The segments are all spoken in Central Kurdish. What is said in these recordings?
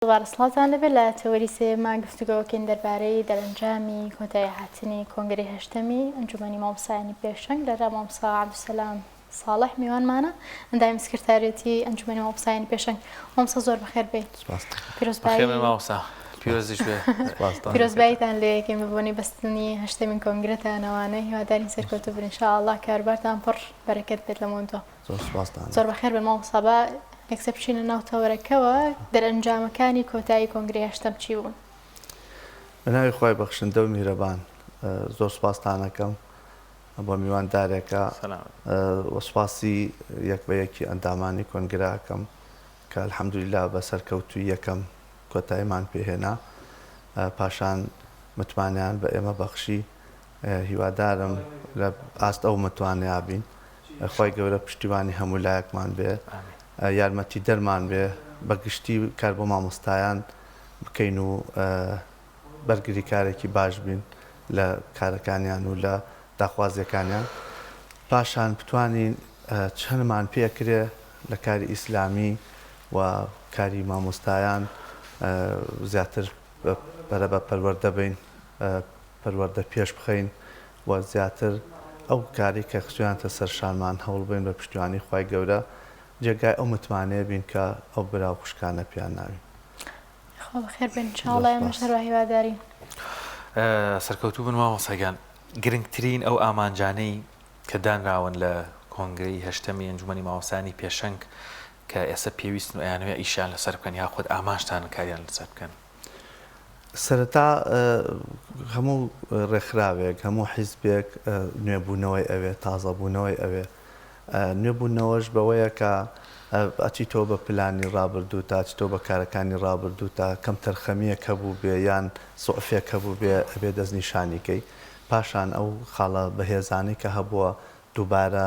سڵاتان لەبێت لە تەوەری سێمە گفتوگۆکەین دەربارەی دەرەنجامی کۆتایی هاتنی کۆنگرەی هەشتەمی ئەنجومەنی مامۆستایانی پێشەنگ لەرا مامۆستا عەبدولسەلام ساڵح میوانمانە ئەندامی سکرتارێتی ئەنجومەنی مامۆستایانی پێشەنگ. مامۆستا زۆر بەخێر بێت. پیرۆزباییتان لێ یەکەم ببوونی بەستنی هەشتەمین کۆنگرەتانەوانە هیوادارین سەرکەوتوو بن ئینشاءالله کاروبارتان پڕ بەرەکەت بێت لەمەوەندەوە. زۆر بەخێر بن مامۆستا. بە یەکسەر بچینە ناو تەوەرەکەوە دەرەنجامەکانی کۆتایی کۆنگرەی هەشتەم چی بوون؟ بەناوی خۆی بەخشندە و میرەبان زۆر سوپاستان دەکەم بۆ میواندارێکە و سوپاسی یەک بە یەکی ئەندامانی کۆنگرەکەم کە الحەمدولیلا بە سەرکەوتووی یەکەم کۆتاییمان پێهێنا پاشان متمانیان بە ئێمە بەخشی. هیوادارم لە ئاست ئەو متوانیا بین خۆی گەورە پشتیوانی هەموو لایەکمان بێ یارمەتی دەرمان بێ بەگشتی کار بۆ مامۆستایان بکەین و بەرگری کارێکی باش بین لە کارەکانیان و لە داخوازیەکانیان. پاشان بتوانین چەندمان پێکرێ لە کاری ئیسلامی و کاری مامۆستایان زیاتر بەرە بە پەروەردە بین پەروەردە پێش بخەین و زیاتر ئەو کاری کە خچویانتە سەرشانمان هەوڵ بین بە پشتیوانی خی گەورە جێگای ئەو متمانەیە بین کە ئەو براو خوشکانە پیان ناوین. خۆ بەخێر بن ئینشاءڵڵا ئێمەش هەروە هیوادارین. سەرکەوتوو بن مامۆستاگیان گرنگترین ئەو ئامانجانەی کە دانراون لە کۆنگرەی هەشتەمی ئەنجومەنی مامۆستایانی پێشەنگ کە ئێستا پێویستن و ئەیانەوێ ئیشیان لەسەر بکەن یا خۆت ئامانجتان کاریان لەسەر بکەن؟ سەرەتا هەموو ڕێکخراوێک هەموو حیزبێک نوێبوونەوەی ئەوێ تازەبوونەوەی ئەوێ نوێبوونەوەش بەوەیە کە ئەچیتەوە بە پلانی ڕابردوو تا چیتەوە بە کارەکانی ڕابردوو تا کەم تەرخەمیەک هەبوو بێ یان سۆفێک هەبوو بێ ئەبێ دەستنیشانیکەی پاشان ئەو خاڵە بەهێزانەی کە هەبووە دووبارە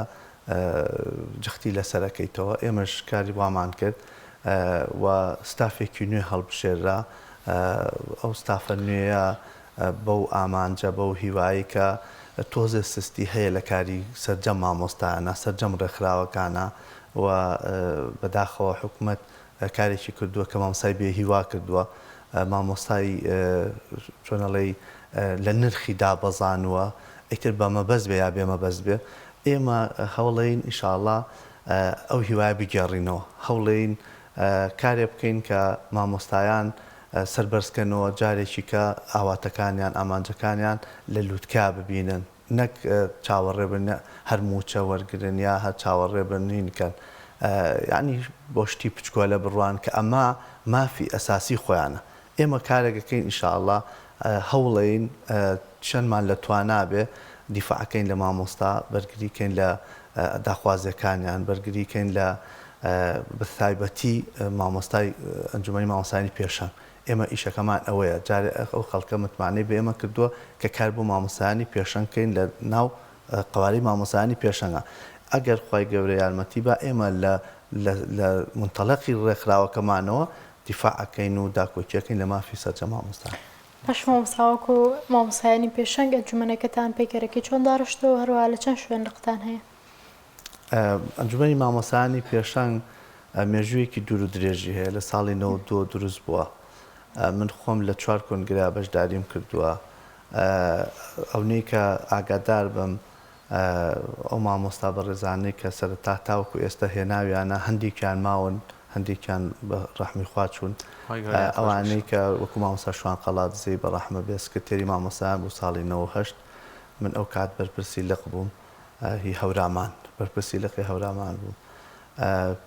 جختی لەسەرەکەیتەوە. ئێمەش کاری وامان کرد و ستافێکی نوێ هەڵبژێرا ئەو ستافە نوێیە بەو ئامانجە بەو هیوایی کە تۆزە سستی هەیە لە کاری سەرجەم مامۆستایانە سەرجەم ڕێکخراوەکانە و بەداخەوە حکوومەت کارێکی کردووە کە مامۆستای بێ هیوا کردووە مامۆستای چۆنەڵێ لە نرخی دابەزانووە ئیتر بە مەبەست بێ یا بێ مەبەست بێ. ئێمە هەوڵین ئینشاءڵڵا ئەو هیوای بگێڕینەوە هەوڵین کارێ بکەین کە مامۆستایان سەربەرزکەنەوە جارێکی کە ئاواتەکانیان ئامانجەکانیان لە لووتکا ببینن نەک چاوەڕێبن هەر موچە وەرگن یا هەر چاوەڕێبنینکەن یعنی بۆ شتی پچکۆلە بڕوان کە ئەمە مافی ئەساسی خۆیانە. ئێمە کارێکەکەین ئینشاءڵڵا هەوڵین چەندمان لە توانابێ دیفاعەکەین لە مامۆستا بەرگریکەین لە داخوازیەکانیان بەرگریکەین لە بەتایبەتی مامۆستای ئەنجومەنی مامۆستایانی پێشەنگ. ئێمە ئیشەکەمان ئەوەیە جارێ ئەو خەڵکە متمانەی بە ئێمە کردووە کە کار بۆ مامۆستایانی پێشەنگکەین لە ناو قوارەی مامۆستایانی پێشەنگە. ئەگەر خی گەورە یارمەتی بە ئێمە لە منتەڵەقی ڕێکخراوەکەمانەوە دیفاعەکەین و داکۆکیەکەین لە مافی سەرجە مامۆستای. باش مامۆستاوەکو مامۆستایانی پێشەنگ ئەنجومەنەکەتان پەیکەرەکەی چۆن داڕشتەوە هەروە لە چەند شوێن لقتان هەیە؟ ئەنجومەنی مامۆستایانی پێشەنگ مێژوویەکی دوور و درێژی هەیە لە ساڵی 92 دروست بووە. من خۆم لە 4 کۆنگرا بەشداریم کردووە ئەونەی کە ئاگادار بم ئەو مامۆستا بەڕێزانەی کە سەرەتا تاوەکو ئێستا هێناویانە هەندێکیان ماون هەندێکیان بە ڕەحمی خوا چوون ئەوانەی کە وەکو مامۆستا شوان قەڵاتزەی بە ڕەحمە بێ سکرتێری مامۆستایان بوو ساڵی 98 من ئەو کات بەرپرسی لق بووم هی هەورامان بەرپرسی لقی هەورامان بوو.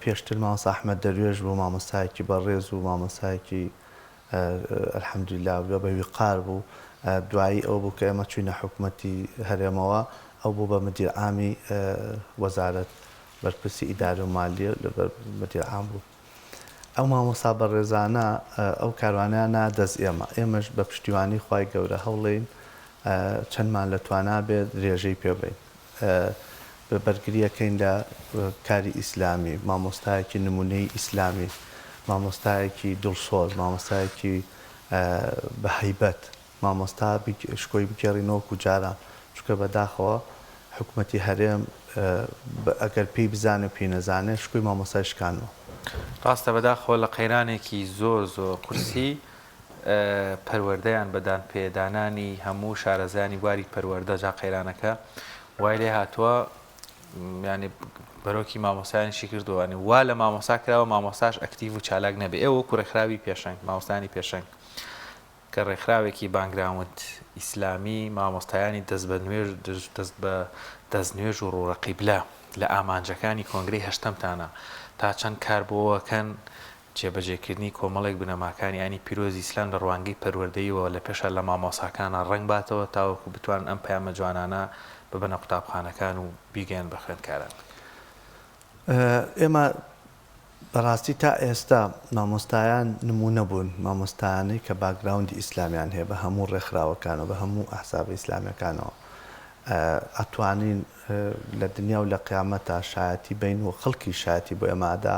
پێشتر مامۆستا ئەحمەد دەروێژ بوو مامۆستایەکی بەڕێز و مامۆستایەکی الحەمدولیلا بە ویقار بوو. دوایی ئەو بوو کە ئێمە چوینە حکوومەتی هەرێمەوە ئەو بوو بە مدیر عامی وەزارەت بەرپرسی ئیدارە و مالیە لە مدیر عام بوو. ئەو مامۆستا بەڕێزانە ئەو کاروانیانە دەست ئێمەش بە پشتیوانی خی گەورە هەوڵین چەندمان لە توانا بێت درێژەی پێبین بە بەرگریەکەین لە کاری ئیسلامی مامۆستایەکی نمونەی ئیسلامی مامۆستایەکی دڵسۆز مامۆستایەکی بە هەیبەت مامۆستا شکۆی بگێڕینەوەکو جاران چکە بەداخەوە حکوومەتی هەرێم ئەگەر پێی بزانێ و پێی نەزانێت شکۆی مامۆستای شکانەوە ڕاستە بەداخەوە لە قەیرانێکی زۆر قورسی پەروەردەیان بەدان پێدانانی هەموو شارەزانی واری پەروەردە جا قەیرانەکە وای لێ هاتووە ینی بەرۆکی مامۆسایانشی کردووانی وا لە مامۆسا کراوە مامۆساش ئەکتیڤ و چالاک نەبێ ئێوە کوڕێکخراوی پێشنگ مامۆستانی پێشنگ کە ڕێکخراوێکی بانگراوند ئیسلامی مامۆستایانی دەست بە دەستنوێژ و ڕوڕەقیبلە لە ئامانجەکانی کۆنگرەی هەشتەمتانە تا چەند کار بۆەکەن جێبەجێکردنی کۆمەڵێک بنەماکانی ینی پیرۆزی ئیسلام لە ڕوانگەی پەروەردەیەوە لە پێشە لە مامۆساکانە ڕنگ باتەوە تاوەکو بتوان ئەم پەیامە جوانانە ببنە قوتابخانەکان و بیگەن بە خوێندکاران. ئێمە بەڕاستی تا ئێستا مامۆستایان نمونە بوون مامۆستایانی کە باگراوندی ئیسلامیان هەیە بە هەموو ڕێکخراوەکانەوە بە هەموو ئەحزاب ئیسلامیەکانەوە ئەتوانین لە دنیا و لە قیامەتە شایەتی بین و خەڵکی شایەتی بۆ ئێمادا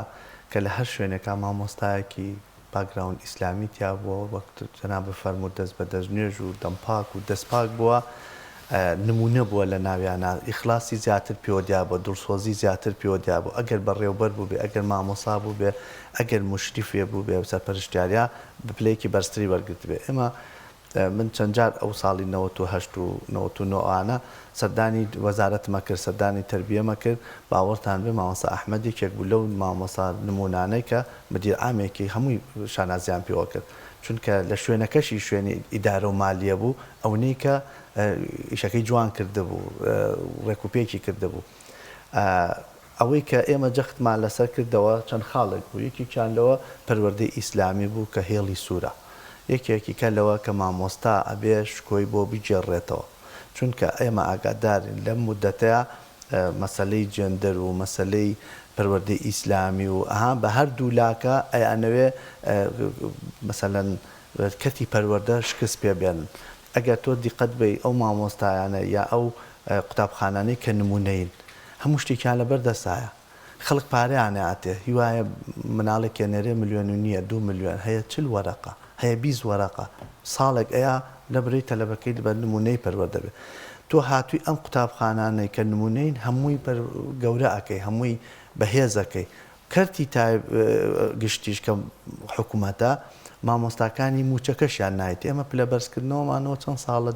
کە لە هەر شوێنێکا مامۆستایەکی باگراوند ئیسلامی تیا بووە وەک جەناب فەرموود دەست بە دەستنوێژ و دەمپاک و دەستپاک بووە نمونە بووە لە ناویانە ئیخلاسی زیاتر پێوەدیا بوو دڵسۆزی زیاتر پێوەدیا بوو ئەگەر بەڕێوەبەر بوو بێ ئەگەر مامۆسا بوو بێ ئەگەر مشریفێ بوو بێ سەرپەرشتیاریە بپلەیەکی بەرزتری وەرگرت بێ ئێمە من چەند جار ئەو ساڵی 98 و 99 سەردانی وەزارەتمە کرد سەردانی تەربیەمە کرد باوەڕتان بێ مامۆستا ئەحمەدێکێک بوو لەو مامۆستا نمونانەی کە مدیر عامێکی هەمووی شانازیان پێوە کرد چونکە لە شوێنەکەشی شوێنی ئیدارە و مالیە بوو ئەوەی کە ئیشەکەی جوان کردهبوو ڕێکوپێکی کردهبوو ئەوەی کە ئێمە جەختمان لەسەر کردەوە چەند خاڵێک بوو یەکێکیان لەوە پەروەردەی ئیسلامی بوو کە هێڵی سوورە یەکێکی کە لەوە کە مامۆستا ئەبێ شکۆی بۆ بجێڕێتەوە چونکە ئێمە ئاگادارین لەم مودەتەیە مەسەلەی جێندەر و مەسەلەی پەروەردەی ئیسلامی و ئەها بە هەردوو لاکە ئەیانەوێ مەسەلەن کەتی پەروەردە شکست پێ بێنن ئەگەر تۆ دیقەت بی ئەو مامۆستایانە یا ئەو قوتابخانانەی کە نمونەین هەموو شتێکیان لەبەر دەسایە خەڵک پارەیانە ئاتێ هیوایە مناڵێک کێنەرێ ملیۆن و نییە 2 ملیۆن هەیە 40 وەرەقە هەیە 20 وەرەقە ساڵێک ئەیە لە بڕی تەلەبەکەی بە نمونەی پەروەردە بێت تۆ هاتووی ئەم قوتابخانانەی کە نمونەین هەمووی گەورە ئەەکەی هەمووی بەهێزەکەی کەرتی گشتیش کە حکوومەتە مامۆستاکانی موچەکەشیان نایێت ئێمە پلە بەرزکردنەوەمانەوە چەند ساڵ لە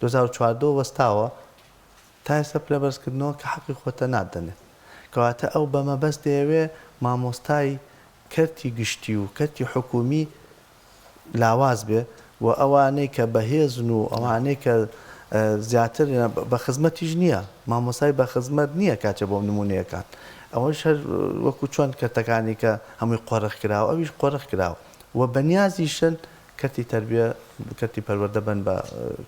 2014 وەستاوە تا ئێستا پلە بەرزکردنەوە کە حەقی خۆتە نادەنێت کەواتە ئەو بەمە بەست دەیەوێ مامۆستای کەرتی گشتی و کەرتی حکومی لاواز بێ و ئەوانەی کە بەهێزن و ئەوانەی کە زیاتر بە خزمەتیش نییە مامۆسای بە خزمەت نییە کاچە بۆ نمونەیەکان ئەوەش هەر وەکو چۆن کەرتەکانی کە هەمووی قۆڕخ کراوە ئەویش قۆڕخ کراوە و بەنیازیشن کەتی تربیە کەتی پەروەردە بن بە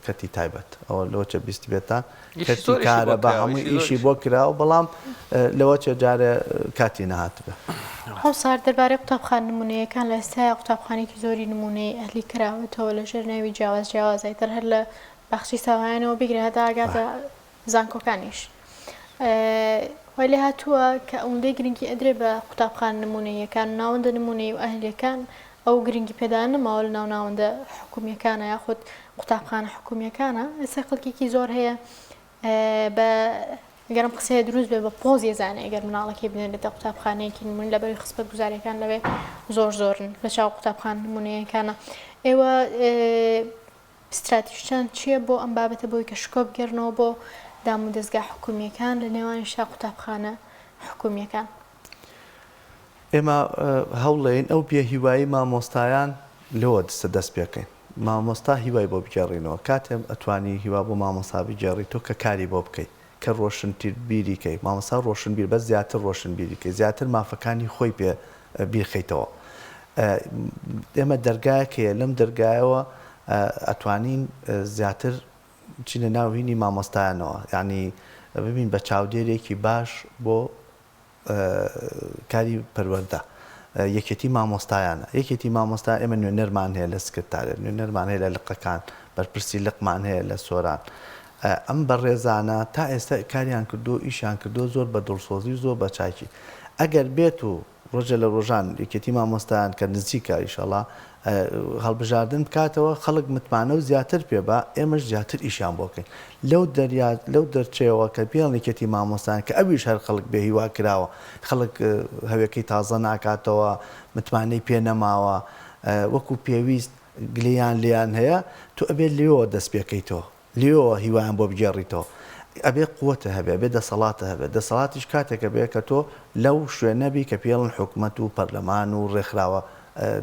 کەتی تایبەت ئەوە لەوەچە بیستی بێتان کەتی کارە بە هەمووی ئیشی بۆ کراوە بەڵام لەوەچە جارێ کاتی نەهات بێ هەوسار دەربارەی قوتابخان نمونەیەکان لە ئێستایا قوتابخانێکی زۆری نمونەی ئەهلی کراوەتەوە لە ژێر ناوی جیاوازایتر هەر لە بەخشی ساوایانەوە بگرێ هەتا ئاگاتە زانکۆکانیش وای لێ هاتووە کە ئەوەندەی گرنگی ئەدرێ بە قوتابخان نمونەیەکان ناوەندە نمونەی و ئەهلیەکان ئەو گرنگی پێدان نەماوە لە ناوناوەندە حکومیەکانە یاخود قوتابخانە حکومیەکانە ئێستا خەڵکێکی زۆر هەیە بە گەرم قسەیە دروست بێ بە پۆزی زانێ ئەگەر مناڵەکەی بنێرێتە قوتابخانەیەکی نمونە لەبەری خزمەت گوزاریەکان لەوێ زۆرن لە چاو قوتابخان نمونەیەکانە ئێوە استراتیژیان چییە بۆ ئەم بابەتە بۆی کە شکۆ بگەڕنەوە بۆ دام و دەستگا حکومیەکان لە نێوانی شا قوتابخانە حکومیەکان ئێمە هەوڵێن ئەو پێ هیوایی مامۆستایان لەوە دەست پێکەین مامۆستا هیوای بۆ بگەڕینەوە کاتێم ئەتوانی هیوا بۆ مامۆستا بگەڕی تۆ کە کاری بۆ بکەیت کە ڕۆشنتر بیریکەی مامۆستا ڕۆشنبیر بە زیاتر ڕۆشنبیریکەی زیاتر مافەکانی خۆی پێ بیرخەیتەوە ئێمە دەرگایەکەیە لەم دەرگایەوە ئەتوانین زیاتر چینە ناوهینی مامۆستایانەوە یعنی ببین بە چاودێرێکی باش بۆ کاری پەروەردە یەکێتی مامۆستایانە یەکێتی مامۆستا ئێمە نوێنەرمان هەیە لە سکرتارێت نوێنەرمان هەیە لە لقەکان بەرپرسی لقمان هەیە لە سۆران ئەم بەڕێزانە تا ئێستا کاریان کردو ئیشان کردو زۆر بە دڵسۆزی زۆر بە چاکی ئەگەر بێت و ڕۆژە لە ڕۆژان یەکێتی مامۆستایان کە نزیکە ئیشەڵا هەڵبژاردن بکاتەوە خەڵک متمانە و زیاتر پێبا ئێمەش زیاتر ئیشان بۆکەین لەو دەرچێەوە کە پێڵنیکەتی مامۆستان کە ئەویش هەر خەڵک بێ هیوا کراوە خەڵک هەوێکی تازە ناکاتەوە متمانەی پێ نەماوە وەکو پێویست گلیان لیان هەیە تو ئەبێت لێەوە دەست پێکەیتەوە لێەوە هیوایان بۆ بگێڕیتەوە ئەبێ قوتە هەبێ بێ دەسەڵاتە هەبێت دەسەڵاتیش کاتێکە بێ کە تۆ لەو شوێنەبی کە پێڵن حکوومەت و پەرلەمان و ڕێکخراوە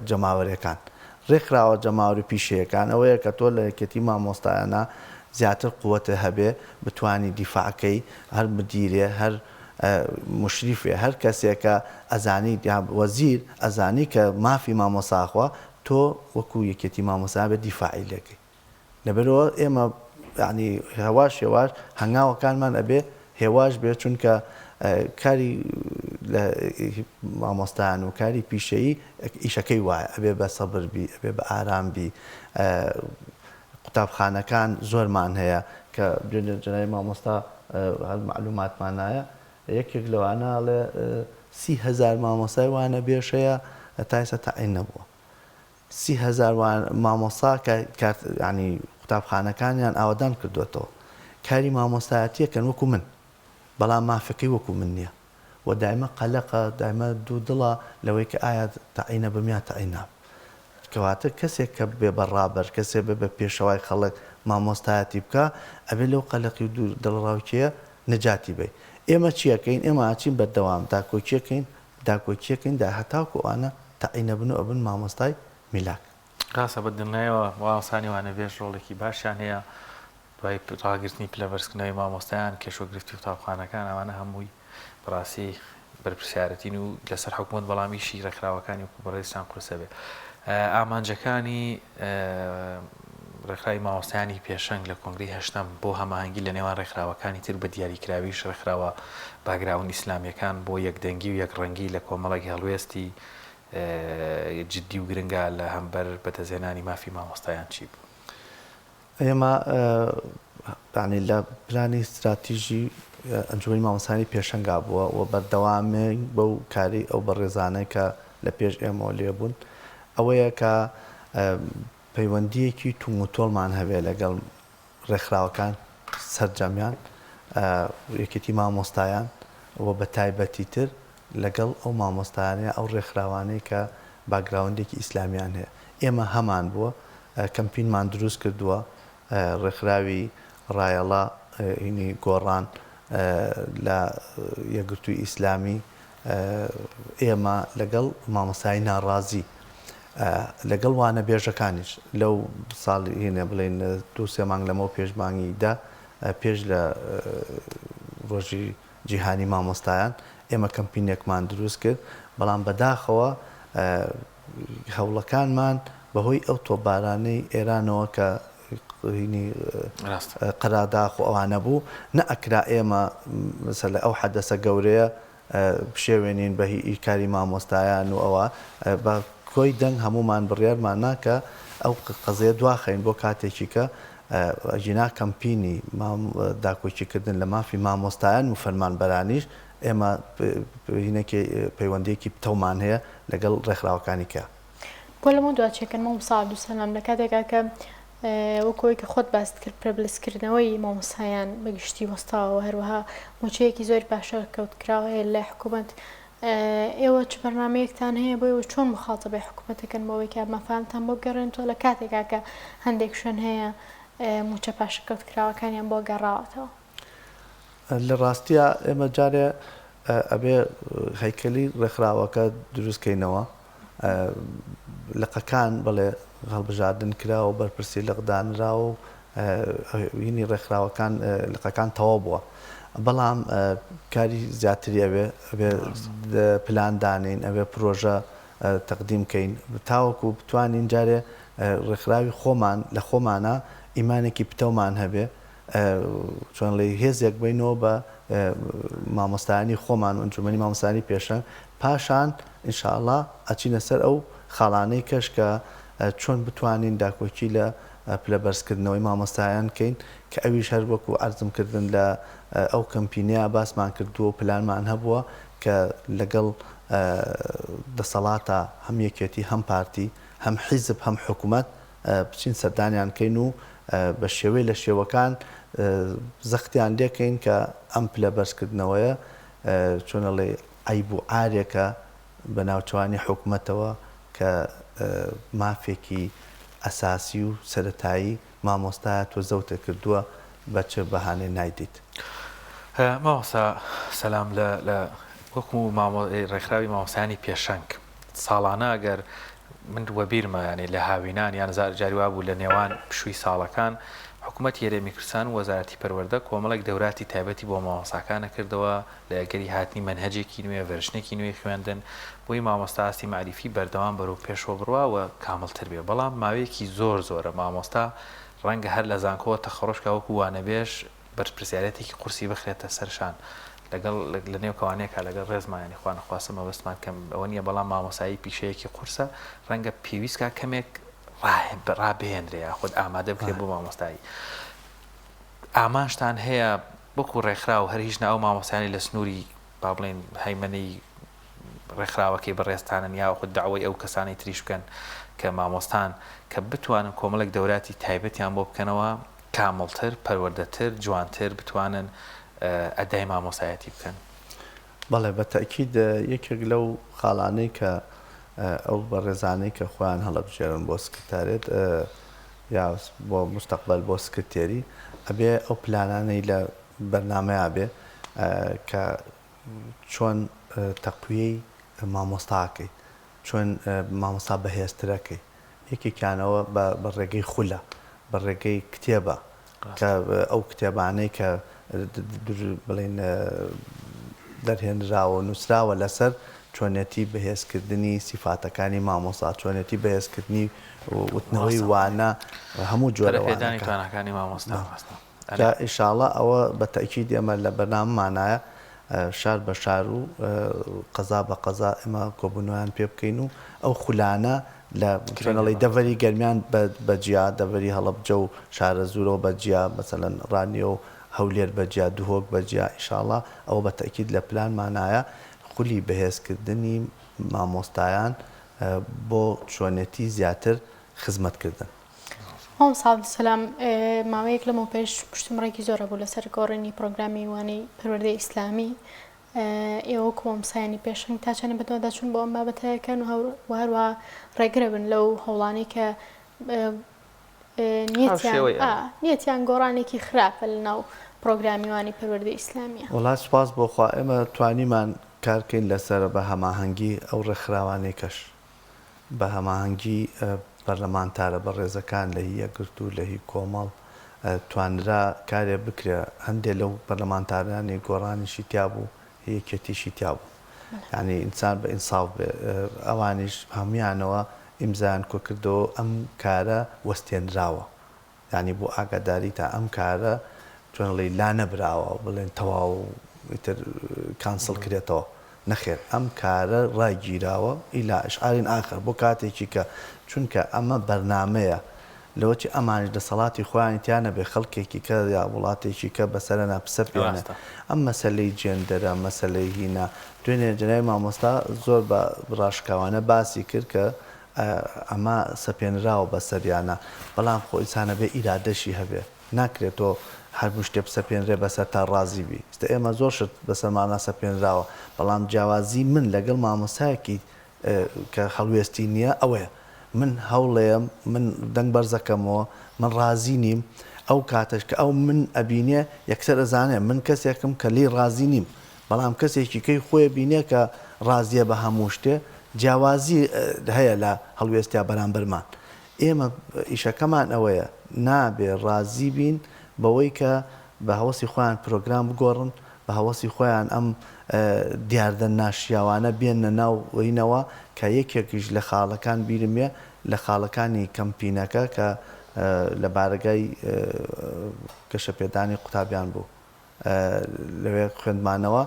جەماوەریەکان ڕێکخراوە جەماوەری پیشەیەکان ئەوەیە کە تۆ لە یەکێتی مامۆستایانە زیاتر قوتە هەبێ بتانی دیفاعکەی هەر مدیرێ هەر مشریفێ هەر کەسێکە ئەزانی وەزیر ئەزانی کە مافی مامۆساخوا تۆ وەکو یەکێتی مامۆسا بێ دیفاعی لەکەی لەبەرەوە ئێمە ینی هێواش هێواش هەنگاوەکانمان ئەبێ هێواش بێ چونکە کاری لە مامۆستایان و کاری پیشەیی ئیشەکەی وایە ئەبێ بە سەبربی ئەبێ بە ئارامبی قوتابخانەکان زۆرمان هەیە کە جنای مامۆستا معلوماتمانایە یەکێک لەوانە ئەڵێ 30,000 مامۆستای وانە بێشەیە تا ئێستا تەعین نەبووە 30,000 مامۆستا ینی قوتابخانەکانیان ئاوادان کردوێتەوە کاری مامۆستایەتیەکەن وەکو من بەڵام مافەکەی وەکو من نییە و دایمە قەلەقە دایمە دوو دڵە لەوەی کە ئایا تەعینە بمیا تەعینا کەواتە کەسێک کە بێ بەڕابەر کەسێ بێ بە پێشەوای خەڵک مامۆستایەتی بکە ئەبێ لەو قەلەقی و دوو دڵڕاوکیە نەجاتی بێ ئێمە چیەکەین ئێمە ئاچین بەردەوام داکۆچیەکەین دا هەتاوکو ئەوانە تەعینە بن و ئەبن مامۆستای میلاک ڕاستە بەدڵنیەوە واسانی وانە بێژ ڕۆڵێکی باشیان هەیە دوای ڕاگررتنی پلەبەرزکردنەوەی مامۆستایان کێشۆگرفتی قوتابخانەکان ئەوانە هەمووی بەڕاستی بەرپرسیارەتین و لەسەر حکوومەت بەڵامیشی ڕێکخراوەکانی وەکو بەڕێستان قورسە بێ ئامانجەکانی ڕێکخراوی مامۆستایانی پێشەنگ لە کۆنگرەی هەشتم بۆ هەماهەنگی لە نێوان ڕێکخراوەکانی تر بە دیاریکراویش ڕێکخراوە باگراون ئیسلامیەکان بۆ یەکدەنگی و یەکڕەنگی لە کۆمەڵێکی هەڵوێستی جددی و گرنگە لە هەمبەر بەدەزێنانی مافی مامۆستایان چی بوو؟ ئێمە لە پلانی استراتیژی ئەنجومەنی مامۆستایانی پێشەنگا بووە و بەردەوامێک بەو کاری ئەو بەڕێزانەی کە لە پێش ئێمەوە لێبوون ئەوەیە کە پەیوەندیەکی توموتۆڵمان هەبێ لەگەڵ ڕێکخراوەکان سەرجەمیان یەکێتی مامۆستایان و بە تایبەتی تر لەگەڵ ئەو مامۆستایانەیە ئەو ڕێکخراوانەی کە باگراوندێکی ئیسلامیان هەیە ئێمە هەمان بووە کەمپینمان دروست کردووە ڕێکخراوی ڕایەڵا هینی گۆڕان لە یەکگرتووی ئیسلامی ئێمە لەگەڵ مامۆستای ناڕازی لەگەڵ وانە بێژەکانیش لەو ساڵی هینە بڵێن 2-3 مانگ لەمەوە پێشبانگیدا پێش لە ڕۆژی جیهانی مامۆستایان ئێمە کەمپینێکمان دروست کرد بەڵام بەداخەوە هەوڵەکانمان بەهۆی ئەو تۆبارانەی ئێرانەوە کە قەراداخ و ئەوانە بوو نەئەکرا ئێمە لە ئەو حەدەسە گەورەیە بشێوێنین بە ئیکاری مامۆستایان و ئەوە بە کۆی دەنگ هەمومان بڕیارمان ناکە ئەو قەزەیە دواخەین بۆ کاتێکی کە ژینا کەمپینی داکۆچیکردن لە مافی مامۆستایان و فەرمانبەرانیش ئێمە پەیوەندێکی پتەومان هەیە لەگەڵ ڕێکخراوەکانی کە بۆ لەمە دوچێکن مام ساعد و سەلام لە کاتێکا کە وەکۆی کە خۆت باست کرد پرەبلسکردنەوەی مامۆستایان بەگشتی وەستاوە هەروەها موچەیەکی زۆر باشە کەوتکراوە هەیە لە حکوومەت ئێوە چ بەرنامەیەکتان هەیە بۆیەوە چۆن مخاڵتەبەی حکوومەتەکەن بەوەی کە مەفاهمتان بۆ گەڕێنەوە لە کاتێکا کە هەندێک شوێن هەیە موچە پاشە کەوتکراوەکانیان بۆ گەڕاوەتەوە لە ڕاستیە ئێمە جارێ ئەبێ هەیکەلی ڕێکخراوەکە دروستکەینەوە لقەکان بڵێ هەڵبژاردن کرا و بەرپرسی لەقدانرا و هینی ڕێکخراوەکان لقەکان تەواو بووە بەڵام کاری زیاتری ئەوێ پلان دانین ئەوێ پرۆژە تەقدیمکەین تاوەکو بتوانین جارێ ڕێکخراوی خۆمان لە خۆمانە ئیمانێکی پتەومان هەبێ چۆن لە هێزێک بینەوە بە مامۆستایانی خۆمان و ئەنجومەنی مامۆستایانی پێشەنگ پاشان ئینشاءڵڵا ئەچینە سەر ئەو خاڵانەی کەش کە چۆن بتوانین داکۆچی لە پلەبەرزکردنەوەی مامۆستایان بکەین کە ئەویش هەر وەکو ئەرزمکردن لە ئەو کەمپینیا باسمان کردووە و پلانمان هەبووە کە لەگەڵ دەسەڵاتە هەم یەکێتی هەم پارتی هەم حیزب هەم حکوومەت بچین سەردانیان کەین و بە شێوەی لە شێوەکان زەختیان لێکەین کە ئەم پلە بەرزکردنەوەیە چۆنەڵێ عیب و ئارێکە بە ناوچوانی حکوومەتەوە کە مافێکی ئەساسی و سەرەتایی مامۆستایە تۆ زەوتە کردووە بە چه بەهانێ نایدیت. مامۆستا سەلام لە وەکو ڕێکخراوی مامۆستایانی پێشەنگ ساڵانە ئەگەر من وەبیرمە ینی لە هاوینان یان جاریوا بوو لە نێوان پشووی ساڵەکان حکوومەت هێرێمی کوردستان و وەزارەتی پەروەردە کۆمەڵێک دەوراتی تایبەتی بۆ مامۆستاکانە کردەوە لە ئەگەری هاتنی مەنهەجێکی نوێ ڤەرژنێکی نوێی خوێندن بۆی مامۆستا ئاستی معریفی بەردەوام بەرەو پێشەوە بڕواوە کامڵتر بێ بەڵام ماوەیەکی زۆرە مامۆستا ڕەنگە هەر لە زانکۆوە تەخەڕۆشکە وەکو وانەبێژ بەرپرسیارەتێکی قورسی بخرێتە سەرشان لەگەڵ لە نێو کەوانەیەکە لەگەڵ ڕێزمانی خوان خواستم مەبەستمان کەم ئەوە نیە بەڵام مامۆسایی پیشەیەکی قورسە ڕەنگە پێویستکە کەمێک ڕابهێنرێ خۆت ئامادە بکرێت بۆ مامۆستایی ئامانشتان هەیە بۆکو ڕێکخرا و هەر هیچ ناو مامۆستایانی لە سنووری با بڵێن هەیمەنەی ڕێکخراوەکەی بەڕێستانن یا خود داوای ئەو کەسانی تریش بکەن کە مامۆستان کە بتوانن کۆمەڵێک دەوراتی تایبەتیان بۆ بکەنەوە کامڵتر پەروەردەتر جوانتر بتوانن ئەدای مامۆسایەتی بکەن. بەڵێ بە تەکید یەکێک لەو خاڵانەی کە ئەو بە ڕێزانەی کە خۆیان هەڵەبژێرن بۆ سکرتارێت یا بۆ مستەقبل بۆ سکرتێری ئەبێ ئەو پلانانەی لە بەرنامەیە بێ کە چۆن تەقویەی مامۆستاکەی چۆن مامۆستا بەهێزترەکەی یەکێکیانەوە بە ڕێگەی خولە بە ڕێگەی کتێبە کە ئەو کتێبانەی کە بڵێن دەرهێنراوە و نووسراوە لەسەر چۆنێتی بەهێزکردنی سیفاتەکانی مامۆستا چۆنێتی بەهێزکردنی وتنەوەی وانە هەموو جۆرەکانی مامۆستا ئینشاڵڵا ئەوە بە تەکید ئێمە لە بەرناممانایە شار بە شار و قەزا بە قەزا ئێمە کۆبوونەوەیان پێ بکەین و ئەو خولانە لە چۆنەڵی دەڤەری گەرمیان بەجیا دەڤەری هەڵەبجە و شارە زورەوە بەجیا مەسەلەن ڕانیە و هەولێر بەجیا دوهۆک بەجیا ئینشاڵڵا ئەوە بە تەکید لە پلانمانایە خولی بەهێزکردنی مامۆستایان بۆ چۆنێتی زیاتر خزمەتکردن. سلام ماوەیەک لەمە پێش پشتمڕێکی زۆرە بوو لەسەر گۆڕینی پرۆگرامی وانەی پەروەردەی ئیسلامی ئێوە کۆمسایانی پێشنگ تا چەنە بەتەوەدا چون بۆ ئەم بابەتەکەن و هەروە ڕێگرە بن لەو هەوڵانەی کە نیەتیان گۆڕانێکی خراپە لە ناو پرۆگرامیوانی پەروەردەی ئیسلامیە. وڵات سوپاس بۆخوا ئێمە توانیمان کارکەین لەسەر بە هەماهەنگی ئەو ڕێکخراوانەی کەش بە هەماهەنگی بەرلەمانتارە بە ڕێزەکان لە یەکگرت و لە هی کۆمەڵ توانرا کارێ بکرێ هەندێک لەو بەرلەمانتارانی گۆڕانیشی تیا بوو یەکێتیشی تیا بوو یعنی ئینسان بە ئینساف ئەوانیش هەمویانەوە ئیمزایان کۆ کردەوە ئەم کارە وەستێنراوە ینی بۆ ئاگاداری تا ئەم کارە چۆنڵی لا نەبراوە بڵێن تەواو ئیتر کانسڵ کرێتەوە نەخێر ئەم کارە ڕایگیراوە ئیلا ئشعارین ئاخر بۆ کاتێکی کە چونکە ئەمە بەرنمەیە لەوەی ئەمانش دەسەڵاتی خۆیان تیانە بێ خەڵکێکی کە یا وڵاتێکی کە بەسەرە ناپسە پێێنە ئەم مەسلەی جێندەرە مەسلەی هینە دوێنێ جنای مامۆستا زۆر بە ڕاشکاوانە باسی کرد کە ئەمە سەپێنراوە بەسەریانە بەڵام خۆ ئینسانە بێ ئیرادەشی هەبێ ناکرێتەوە هەرموو شتێ سەپێنرێ بەسەر تا ڕازی بی ئێستا ئێمە زۆر شت بەسەرمانە سەپێنراوە بەڵام جیاوازی من لەگەڵ مامۆسایەکی کە هەڵوێستی نییە ئەوەیە من هەوڵەیەم من دەنگ بەرزەکەمەوە من ڕازی نیم ئەو کاتەش کە ئەو من ئەبینێ یەکسەر ئەزانێ من کەسێکم کە لی ڕازی نیم بەڵام کەسێکی کەی خۆی بینێ کە ڕازیە بە هەموو شتێ جیاوازی هەیە لە هەڵوێستیا بەرامبەرمان ئێمە ئیشەکەمان ئەوەیە نابێ ڕازی بین بەوەی کە بە هەوەسی خۆیان پرۆگرام بگۆڕن بە هەوەسی خۆیان ئەم دیاردە ناشیاوانە بێنە ناوینەوە کە یەکێکیش لە خاڵەکان بیرمێ لە خاڵەکانی کەمپینەکە کە لە بارگای گەشەپێدانی قوتابیان بوو لەوێ خوێندمانەوە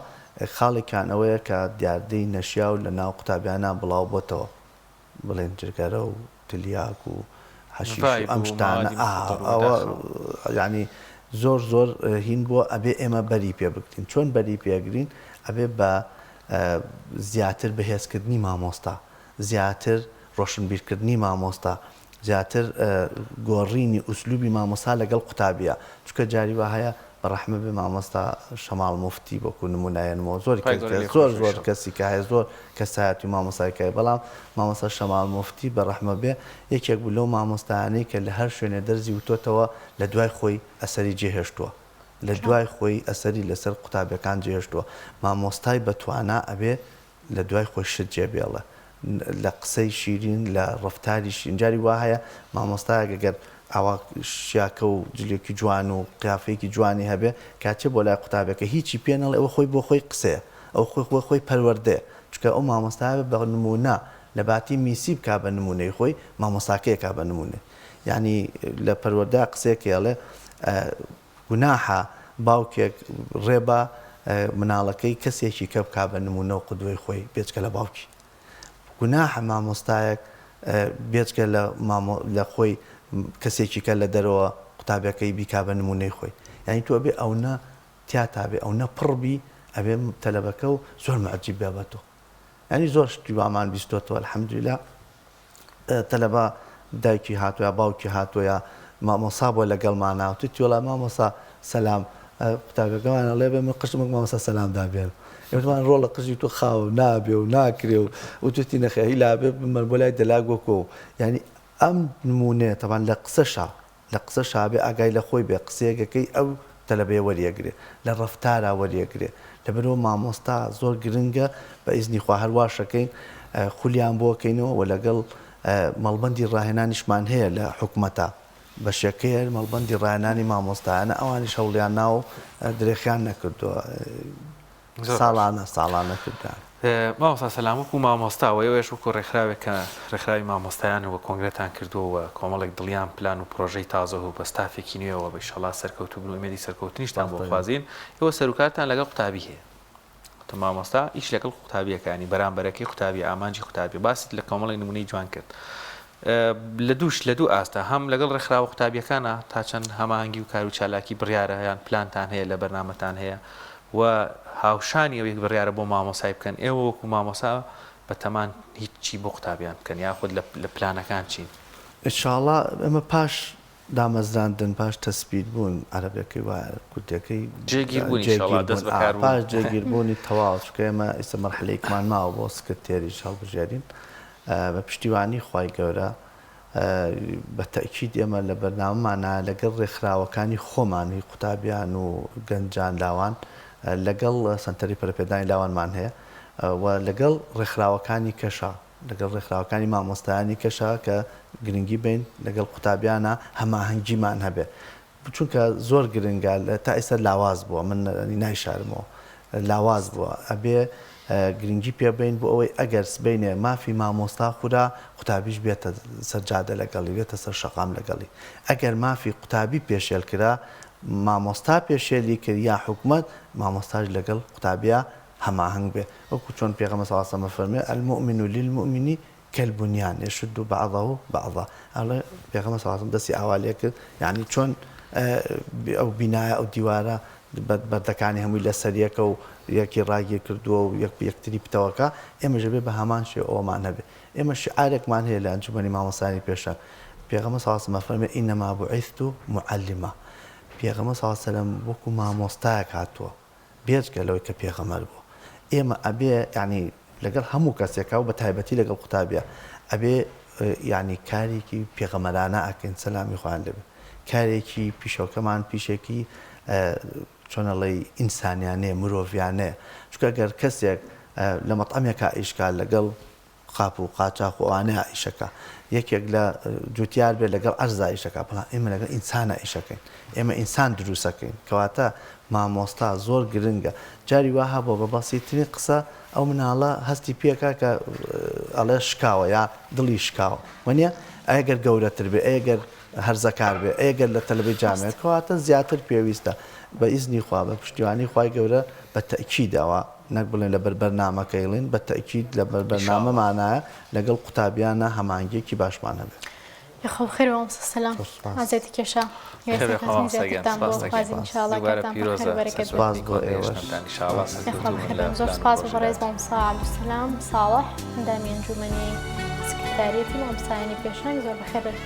خاڵێکیان ئەوەیە کە دیاردەی نەشیا و لە ناو قوتابیانە بڵاو بۆتەوە بڵێن جرگەرە و تلیاک و حەشیش و ئەم شتانە ینی زۆر هین بووە ئەبێ ئێمە بەری پێ بکرین چۆن بەری پێگرین ئەبێ بە زیاتر بەهێزکردنی مامۆستا، زیاتر ڕۆشنبیرکردنی مامۆستا، زیاتر گۆڕینی ئوسلوبی مامۆستا لەگەڵ قوتابیە. چونکە جاری وا هەیە بەڕەحمە بێ مامۆستا شەماڵ مفتی بۆکو نمونایەنەوە زۆر زۆر کەسی کە هەیە زۆر کەسایەتی مامۆستایکای، بەڵام مامۆستا شەماڵ مفتی بەڕەحمە بێ یەکێک بوو لەو مامۆستایانەی کە لە هەر شوێنێ دەرزی وتۆتەوە لە دوای خۆی ئەسەری جێهێشتووە، لە دوای خۆی ئەسەری لەسەر قوتابیەکان جێهێشتووە. مامۆستای بەتوانە ئەبێ لە دوای خۆی شت جێبێڵە لە قسەی شیرین لە ڕفتاری شیرین. جاری وا هەیە مامۆستایەک ئەگەر ئەوە شیاکە و جلێکی جوان و قیافەیەکی جوانی هەبێ کاتێ بۆ لای قوتابەکە هیچی پێ نەڵێ ئەوە خۆی بۆ خۆی قسەیە، ئەو خۆی پەروەردەیە، چونکە ئەو مامۆستایە بە نمونە لە باتی میسی بکا بە نمونەی خۆی مامۆستاکەیەکا بە نمونێ. یعنی لە پەروەردە قسەیەکێڵێ گوناحە باوکێک ڕێبە مناڵەکەی کەسێکی کە بکا بە نمونە و قودوەی خۆی بێچکە لە باوکی. گوناحە مامۆستایەک بێچکە لە خۆی کەسێکی کە لە دەرەوە قوتابەکەی بیکا بە نمونەی خۆی. یعنی تۆ ئەبێ ئەوە تیاتابێ ئەوە پڕبی ئەبێ تەلەبەکە و زۆر معجیب بێ بە تۆ. ینی زۆر شتی وامان بیستۆتەوە الحەمدولیلا تەلەبە دایکی هاتووە باوکی هاتووە مامۆسا بۆ لەگەڵمانە و توی وڵا مامۆسا سەلام قوتابەکەمانە لێ بێ من قشتمەک مامۆسا سەلامدا بێن ئێوەمان ڕۆڵە قژی تو خاو نابێ و ناکرێ و توتی نەخێ لابێ بمەر بۆ لای دەلاگۆکۆ. ینی ئەم نمونێ تەبان لە قسەشا بێ ئاگای لە خۆی بێ قسەیەکەکەی ئەو تەلەبەیە وەریەگرێ لە ڕەفتارا وەریەگرێ. لەبەرەوە مامۆستا زۆر گرنگە بە ئیزنی خوا هەرواشەکەین خولیان بۆکەینەوە و لەگەڵ مەڵبەندی ڕاهێنانیشمان هەیە لە حکومەتە بەشەکەیە مەڵبەندی ڕاهێنانی مامۆستایانە ئەوانیش هەوڵیان ناو درێخیان نەکردووە ساڵانە کردیان. مامۆستا سەلامک و مامۆستاوە ئێوەش وەکو ڕێکخراوێک کە ڕێکخراوی مامۆستایانەوە کۆنگرێتان کردووە کۆمەڵێک دڵیان پلان و پرۆژەی تازە و بە ستافێکی نوێەوە بە ئینشەڵا سەرکەوتوو بن و ئومێدی سەرکەوتنیشتان بۆ خوازین. ئێوە سەرۆکارتان لەگەڵ قوتابی هەیە، مامۆستا ئیش لەگەڵ قوتابیەکانی بەرامبەرەکەی قوتابی ئامانجی قوتابی باست لە کۆمەڵی نمونەی جوان کرد. لە دوو ئاستا هەم لەگەڵ ڕێکخراوە قوتابیەکانە تا چەند هەماهەنگی و کار و چالاکی بڕیارە یان پلانتان هەیە لە بەرنامەتان هەیە و هاوشانی ئەوەیەک بڕیارە بۆ مامۆسای بکەن ئێوە وەکو مامۆسا بەتەمان هیچی بۆ قوتابیان بکەن یاخود لە پلانەکان چین؟ ئینشاڵڵا ئەمە پاش دامەزراندن پاش تەسبیت بوون عەرەبەکەی وایە کوردیەکەی پاش جێگیربوونی تەواو چکە ئێمە ئێستا مەرحلەیەکمان ماوە بۆ سکرتێریش هەڵبژێرین بە پشتیوانی خوای گەورە. بە تەکید ئێمە لە بەرنامەمانە لەگەڵ ڕێکخراوەکانی خۆمانی قوتابیان و گەنجان لاوان لەگەڵ سنتەری پەرپێدانی لاوانمان هەیە و لەگەڵ ڕێکخراوەکانی کەشە لەگەڵ ڕێکخراوەکانی مامۆستایانی کەشە کە گرنگی بین لەگەڵ قوتابیانە هەماهەنگیمان هەبێ چونکە زۆر گرنگە تا ئێستا لاواز بووە من نایشارمەوە لاواز بووە ئەبێ گرنگی پێبین بۆ ئەوەی ئەگەر سبینێ مافی مامۆستا خورا قوتابیش بێتە سەرجادە لەگەڵی بێتە سەر شەقام لەگەڵی. ئەگەر مافی قوتابی پێشێل کرا مامۆستا پێشێلی کرد یا حکومەت مامۆستاش لەگەڵ قوتابیە هەماهەنگ بێ وەکو چۆن پێغەمبەر صلی الله علیه و سلم فەرمێ المؤمن للمؤمن كالبنيان يشد بعضه بعضا. ئەڵێ پێغەمبەر صلی الله علیه و سلم دەستی ئاوالێ کرد یعنی چۆن ئەو بینایە ئەو دیوارە بەردەکانی هەمووی لەسەریەکە و یەکی ڕاگیر کردووە و یەکتری پتەوەکە ئێمەژە بێ بە هەمان شێ ئەوەمان هەبێ. ئێمە شعارێکمان هەیە لە ئەنجومەنی مامۆستایانی پێشەنگ پێغەمبەر صلی الله علیه و سلم فەرمێ ئینەما بوعیثت معلما. پێغەمبەر صلی الله علیه و سلم وەکو مامۆستایەک هاتووە بێجگە لەوەی کە پێغەمبەر بووە. ئێمە ئەبێ یعنی لەگەڵ هەموو کەسێکە و بە تایبەتی لەگەڵ قوتابیە ئەبێ یعنی کارێکی پێغەمبەرانە ئەکەین سەلامی خوایان لێبێ کارێکی پیشەوەکەمان پیشێکی چۆنەڵی ئینسانیانەیە مرۆڤیانەیە چونکە گەر کەسێک لە مەطعەمێکا ئیشکال لەگەڵ قاپ و قاچاق و ئەوانەیە ئیشەکە یەکێک لە جوتیار بێت لەگەڵ ئەرزا ئیشەکە بەڵام ئێمە لەگەڵ ئینسانە ئیشەکەین ئێمە ئینسان دروستەکەین کەواتە مامۆستا زۆر گرنگە. جاری وها بۆ بە بەسیترین قسە ئەو مناڵە هەستی پێکە کە ئەڵێ شکاوە یا دڵی شکاوە وەنیە ئەگەر گەورەتر بێ ئەگەر هەرزەکار بێ ئەگەر لە تەلەڤیزیۆن جامێ کەواتە زیاتر پێویستە بە ئیزنی خوا بە پشتیوانی خوای گەورە بە تەکیدەوە نەک بڵێن لە بەرنامەکەیڵین بە تەکید لە بەرنامەمانایە لەگەڵ قوتابیانە هەمانگیەکی باشمان هەبێت. يخو خير ومص السلام عزيزتي كيشا خير خواه ساگەن سپاس إن شاء الله دوباره كتام پیرۆزە بخير بركة سپاس بۆ ئێوەش إن شاء الله يخو خير زۆر سپاس بۆ بەڕێز مامۆستا عەبدولسەلام ساڵح ئەندامی ئەنجومەنی سکرتاریەتی مامۆستایانی پێشنگ زۆر بەخێر